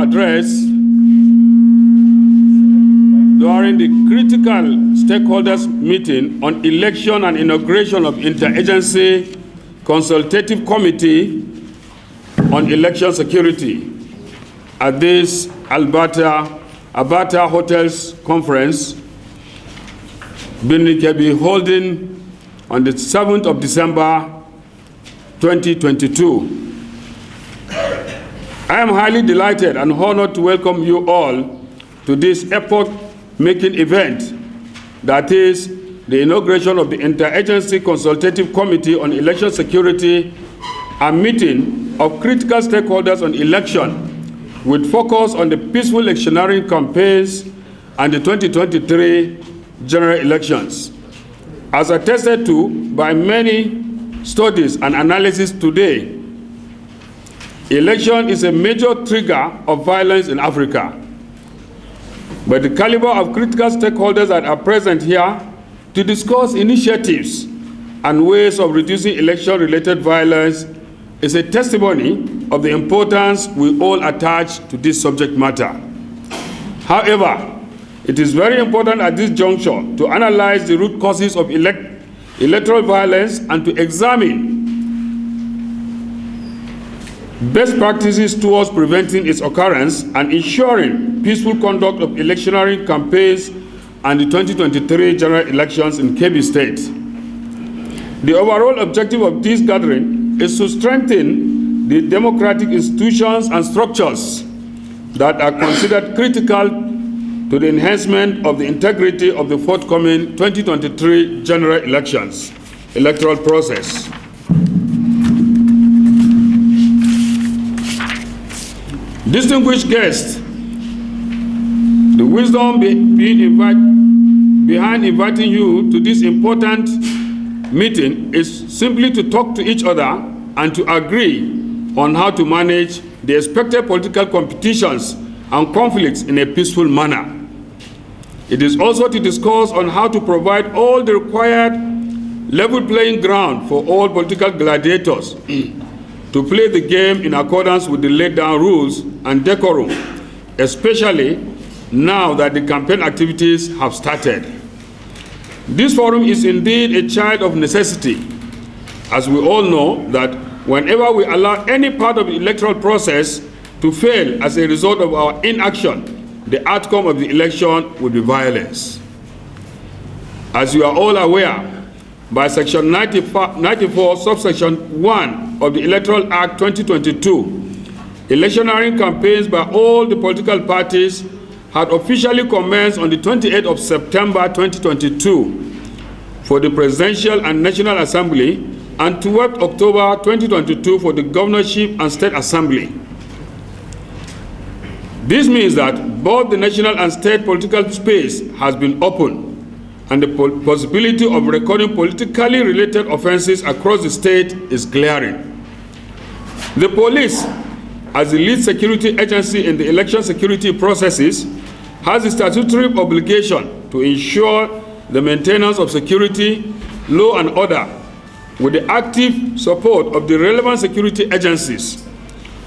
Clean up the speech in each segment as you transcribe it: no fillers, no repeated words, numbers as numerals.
address during the critical stakeholders meeting on election and inauguration of Interagency Consultative Committee on Election Security at this Alberta Hotels Conference being Kebbi holding on the 7th of December 2022. I am highly delighted and honored to welcome you all to this epoch-making event, that is the inauguration of the Interagency Consultative Committee on Election Security, a meeting of critical stakeholders on election with focus on the peaceful electioneering campaigns and the 2023 general elections. As attested to by many studies and analysis today, election is a major trigger of violence in Africa. But the caliber of critical stakeholders that are present here to discuss initiatives and ways of reducing election-related violence is a testimony of the importance we all attach to this subject matter. However, it is very important at this juncture to analyze the root causes of electoral violence and to examine best practices towards preventing its occurrence and ensuring peaceful conduct of electioneering campaigns and the 2023 general elections in Kebbi State. The overall objective of this gathering is to strengthen the democratic institutions and structures that are considered critical to the enhancement of the integrity of the forthcoming 2023 general elections, electoral process. Distinguished guests, the wisdom behind inviting you to this important meeting is simply to talk to each other and to agree on how to manage the expected political competitions and conflicts in a peaceful manner. It is also to discuss on how to provide all the required level playing ground for all political gladiators to play the game in accordance with the laid down rules and decorum, especially now that the campaign activities have started. This forum is indeed a child of necessity, as we all know that whenever we allow any part of the electoral process to fail as a result of our inaction, the outcome of the election will be violence. As you are all aware, by Section 94, subsection 1 of the Electoral Act 2022, electioneering campaigns by all the political parties had officially commenced on the 28th of September 2022 for the Presidential and National Assembly and 12th October 2022 for the Governorship and State Assembly. This means that both the national and state political space has been opened, and the possibility of recording politically related offenses across the state is glaring. The police, as the lead security agency in the election security processes, has a statutory obligation to ensure the maintenance of security, law and order, with the active support of the relevant security agencies.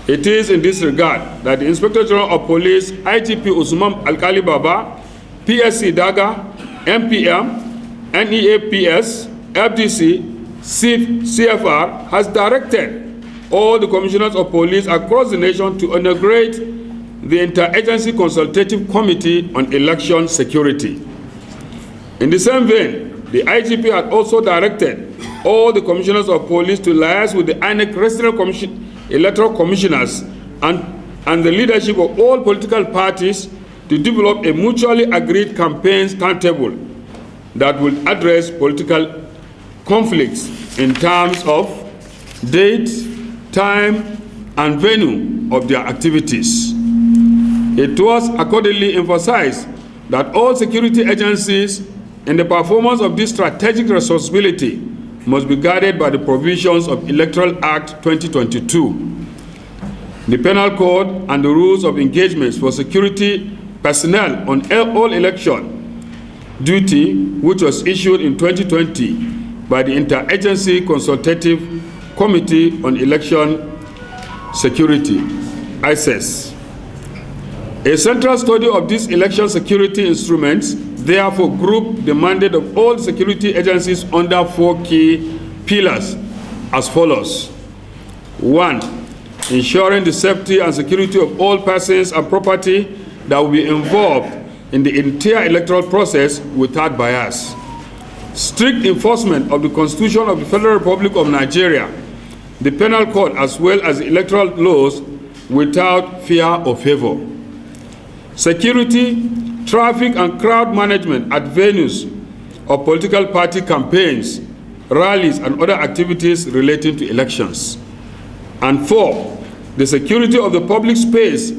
It is in this regard that the Inspector General of Police, IGP Usman Alkali Baba, PSC Daga, MPM, NEAPS, FDC, CIF, CFR has directed all the commissioners of police across the nation to inaugurate the Interagency Consultative Committee on Election Security. In the same vein, the IGP had also directed all the commissioners of police to liaise with the INEC resident electoral commissioners and the leadership of all political parties to develop a mutually agreed campaigns timetable that will address political conflicts in terms of date, time, and venue of their activities. It was accordingly emphasized that all security agencies in the performance of this strategic responsibility must be guided by the provisions of Electoral Act 2022, the Penal Code, and the rules of engagements for security personnel on all election duty, which was issued in 2020 by the Interagency Consultative Committee on Election Security, ICES. A central study of these election security instruments therefore grouped the mandate of all security agencies under 4 key pillars as follows. 1. Ensuring the safety and security of all persons and property that will be involved in the entire electoral process without bias. Strict enforcement of the Constitution of the Federal Republic of Nigeria, the Penal Code, as well as the electoral laws without fear or favor. Security, traffic, and crowd management at venues of political party campaigns, rallies, and other activities relating to elections. And 4, the security of the public space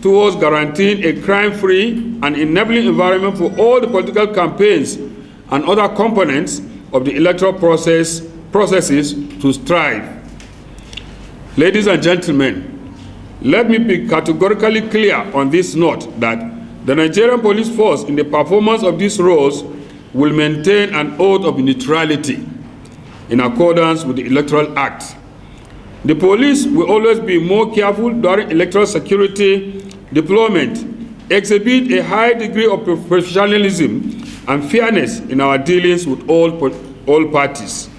towards guaranteeing a crime-free and enabling environment for all the political campaigns and other components of the electoral processes to strive. Ladies and gentlemen, let me be categorically clear on this note that the Nigerian police force in the performance of these roles will maintain an oath of neutrality in accordance with the Electoral Act. The police will always be more careful during electoral security deployment, exhibit a high degree of professionalism and fairness in our dealings with all parties.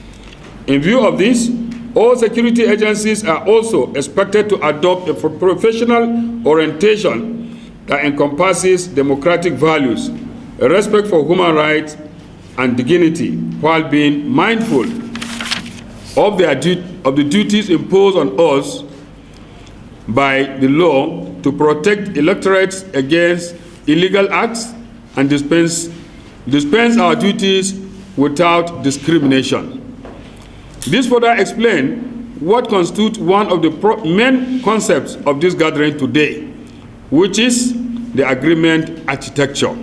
In view of this, all security agencies are also expected to adopt a professional orientation that encompasses democratic values, respect for human rights and dignity, while being mindful of the duties imposed on us by the law to protect electorates against illegal acts and dispense our duties without discrimination. This further explains what constitutes one of the main concepts of this gathering today, which is the agreement architecture.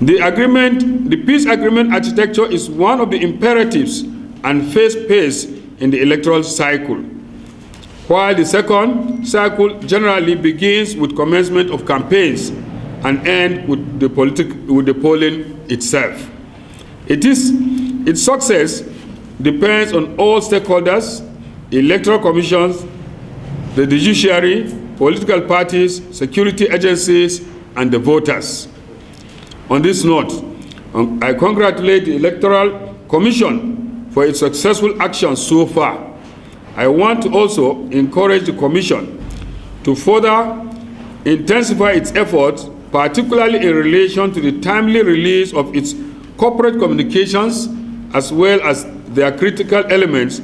The peace agreement architecture is one of the imperatives and first phase in the electoral cycle, while the second cycle generally begins with commencement of campaigns and ends with the polling itself. Its success depends on all stakeholders, electoral commissions, the judiciary, political parties, security agencies, and the voters. On this note, I congratulate the Electoral Commission for its successful actions so far. I want to also encourage the Commission to further intensify its efforts, particularly in relation to the timely release of its corporate communications as well as their critical elements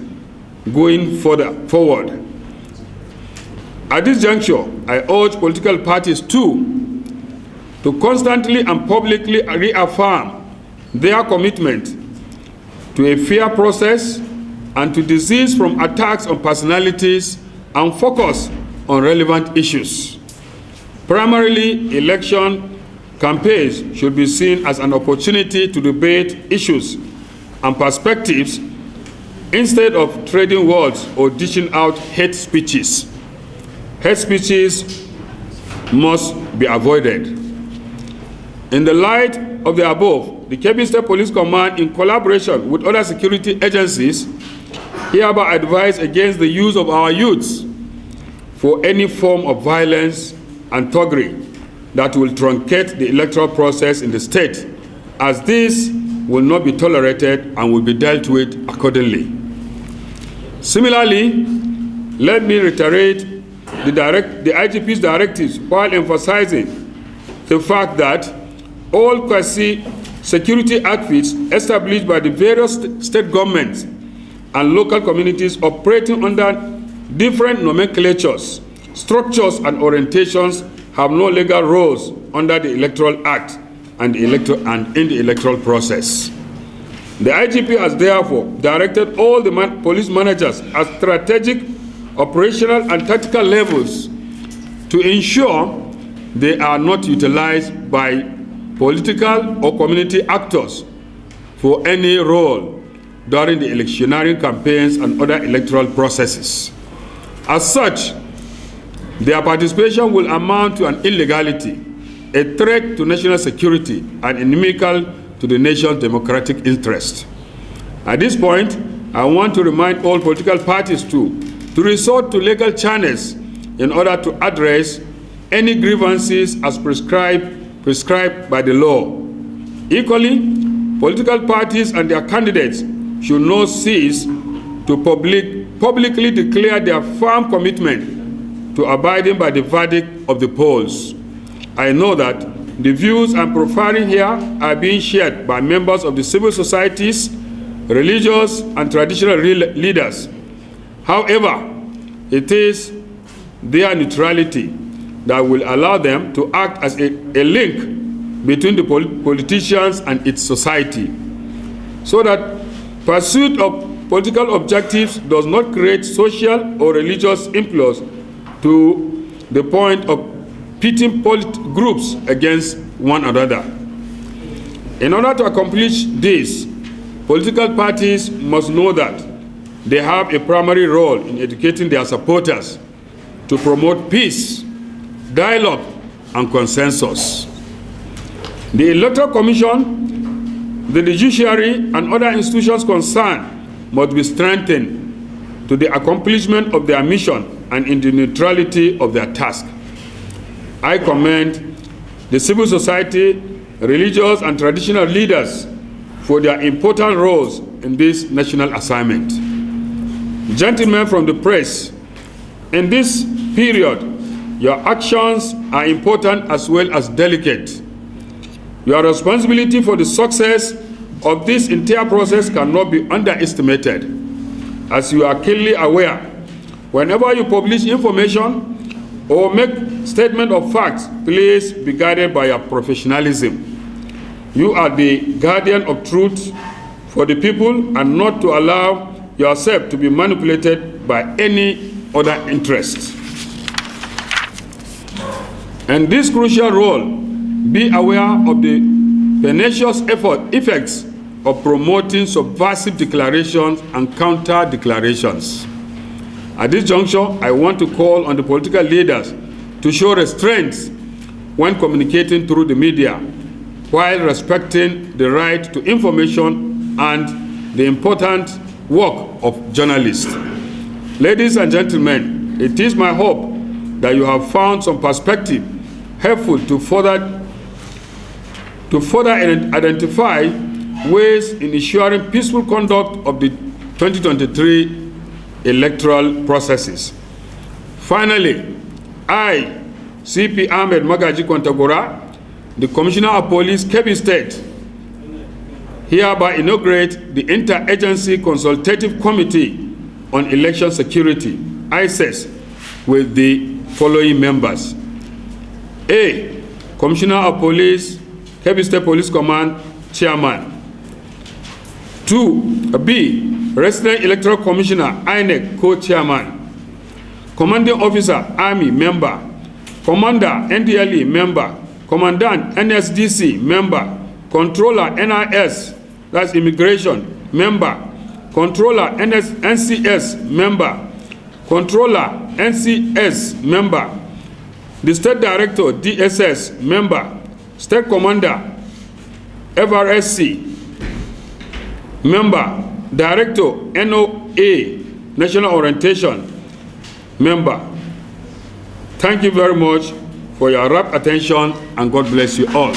going forward. At this juncture, I urge political parties to constantly and publicly reaffirm their commitment to a fair process and to desist from attacks on personalities and focus on relevant issues. Primarily, election campaigns should be seen as an opportunity to debate issues and perspectives instead of trading words or dishing out hate speeches. Hate speeches must be avoided. In the light of the above, the Kebbi State Police Command, in collaboration with other security agencies, hereby advise against the use of our youths for any form of violence and thuggery that will truncate the electoral process in the state, as this will not be tolerated and will be dealt with accordingly. Similarly, let me reiterate the IGP's directives while emphasizing the fact that all quasi-security outfits established by the various state governments and local communities operating under different nomenclatures, structures, and orientations have no legal roles under the Electoral Act and in the electoral process. The IGP has therefore directed all the police managers at strategic, operational, and tactical levels to ensure they are not utilized by political or community actors for any role during the electioneering campaigns and other electoral processes. As such, their participation will amount to an illegality, a threat to national security, and inimical to the nation's democratic interest. At this point, I want to remind all political parties to resort to legal channels in order to address any grievances as prescribed by the law. Equally, political parties and their candidates should not cease to publicly declare their firm commitment to abiding by the verdict of the polls. I know that the views I'm profiling here are being shared by members of the civil societies, religious and traditional leaders. However, it is their neutrality that will allow them to act as a link between the politicians and its society, so that pursuit of political objectives does not create social or religious influence to the point of pitting groups against one another. In order to accomplish this, political parties must know that they have a primary role in educating their supporters to promote peace, dialogue, and consensus. The Electoral Commission, the judiciary, and other institutions concerned must be strengthened to the accomplishment of their mission and in the neutrality of their task. I commend the civil society, religious and traditional leaders for their important roles in this national assignment. Gentlemen from the press, in this period, your actions are important as well as delicate. Your responsibility for the success of this entire process cannot be underestimated. As you are keenly aware, whenever you publish information or make statement of facts, please be guided by your professionalism. You are the guardian of truth for the people and not to allow yourself to be manipulated by any other interest. In this crucial role, be aware of the pernicious effects of promoting subversive declarations and counter-declarations. At this juncture, I want to call on the political leaders to show restraint when communicating through the media, while respecting the right to information and the important work of journalists. Ladies and gentlemen, it is my hope that you have found some perspective helpful to further identify ways in ensuring peaceful conduct of the 2023 electoral processes. Finally, I, CP Ahmed Magaji Kwantagora, the Commissioner of Police, Kebbi State, hereby inaugurate the Interagency Consultative Committee on Election Security, ICES, with the following members. A, Commissioner of Police, Kebbi State Police Command, Chairman. 2, B, Resident Electoral Commissioner, INEC, Co-Chairman. Commanding Officer, Army, Member. Commander, NDLE, Member. Commandant, NSDC, Member. Controller, NIS, that's Immigration, Member. Controller, NCS, Member. Controller, NCS, Member. The State Director, DSS, Member. State Commander, FRSC, Member. Director, NOA, National Orientation, Member. Thank you very much for your rapt attention, and God bless you all.